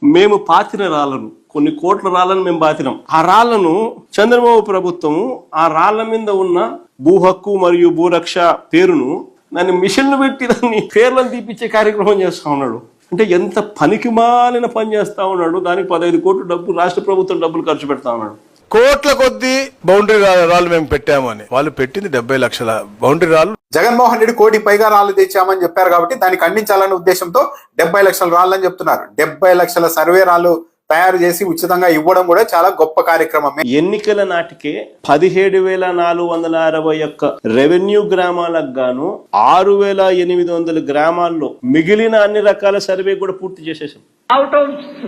మేము పాతిన రాళ్ళను, కొన్ని కోట్ల రాళ్ళను మేము పాతినాం. ఆ రాళ్లను చంద్రబాబు ప్రభుత్వము ఆ రాళ్ల మీద ఉన్న భూ హక్కు మరియు భూరక్ష పేరును దాన్ని మిషన్లు పెట్టి దాన్ని పేర్లను తీపిచ్చే కార్యక్రమం చేస్తా ఉన్నాడు. అంటే ఎంత పనికి మాలిన పని చేస్తా ఉన్నాడు. దానికి 15 కోట్ల డబ్బు రాష్ట్ర ప్రభుత్వం డబ్బులు ఖర్చు పెడతా ఉన్నాడు. కోట్ల కొద్ది బౌండరీ రాళ్ళు మేము పెట్టాము అని వాళ్ళు పెట్టింది 70 లక్షల బౌండరీ రాళ్ళు. జగన్మోహన్ రెడ్డి 1 కోటి పైగా రాళ్లు తెచ్చామని చెప్పారు కాబట్టి దాన్ని ఖండించాలనే ఉద్దేశంతో 70 లక్షల రాళ్ళని చెప్తున్నారు. 70 లక్షల సర్వే రాళ్ళు తయారు చేసి ఉచితంగా ఇవ్వడం కూడా చాలా గొప్ప కార్యక్రమమే. ఎన్నికల నాటికే 17,461 రెవెన్యూ గ్రామాలకు గాను 6,800 గ్రామాల్లో మిగిలిన అన్ని రకాల సర్వే కూడా పూర్తి చేసేసాం. Out of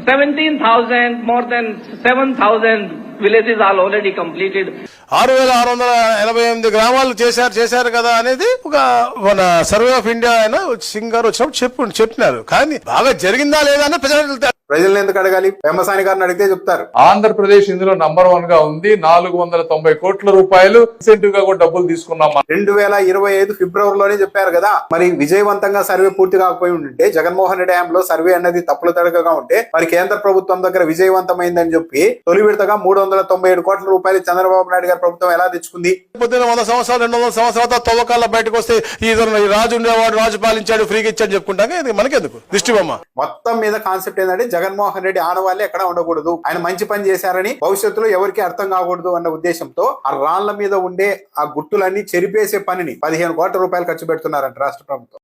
17,000, more than 7,000 villages are already completed. 6,688 గ్రామాలు చేశారు కదా అనేది ఒక మన సర్వే ఆఫ్ ఇండియా అయినా సింగ్ గారు వచ్చినప్పుడు చెప్పినారు. కానీ బాగా జరిగిందా లేదా అని ప్రజలను ఎందుకు అడగాలి? పెమ్మసాని గారిని అడిగితే చెప్తారు. ఆంధ్రప్రదేశ్ ఇందులో నంబర్ 1 గా ఉంది. 490 కోట్ల రూపాయలు ఇన్సెంటివ్ గా కూడా డబ్బులు తీసుకున్నాం. 2025 ఫిబ్రవరిలోనే చెప్పారు కదా. మరి విజయవంతంగా సర్వే పూర్తి కాకపోయి ఉంటే జగన్మోహన్ రెడ్డి హయాంలో సర్వే అన్నది తప్పుల తడకగా ఉంటే మరి కేంద్ర ప్రభుత్వం దగ్గర విజయవంతమైందని చెప్పి తొలి విడతగా 397 కోట్ల రూపాయలు చంద్రబాబు నాయుడు గారి ప్రభుత్వం ఎలా తెచ్చుకుంది? 100 సంవత్సరాలు 200 సంవత్సరాల తవ్వకాల బయటకు వస్తే ఈ రాజు ఉండేవాడు, రాజు పాలించాడు, ఫ్రీగా ఇచ్చాడు చెప్పుకుంటాక ఇది మనకెందుకు దిష్టి బొమ్మ. మొత్తం మీద కాన్సెప్ట్ ఏంటంటే జగన్మోహన్ రెడ్డి ఆనవాళ్ళే ఎక్కడ ఉండకూడదు, ఆయన మంచి పని చేశారని భవిష్యత్తులో ఎవరికి అర్థం కాకూడదు అన్న ఉద్దేశంతో ఆ రాళ్ల మీద ఉండే ఆ గుర్తులన్నీ చెరిపేసే పనిని 15 కోట్ల రూపాయలు ఖర్చు పెడుతున్నారంట రాష్ట్ర ప్రభుత్వం.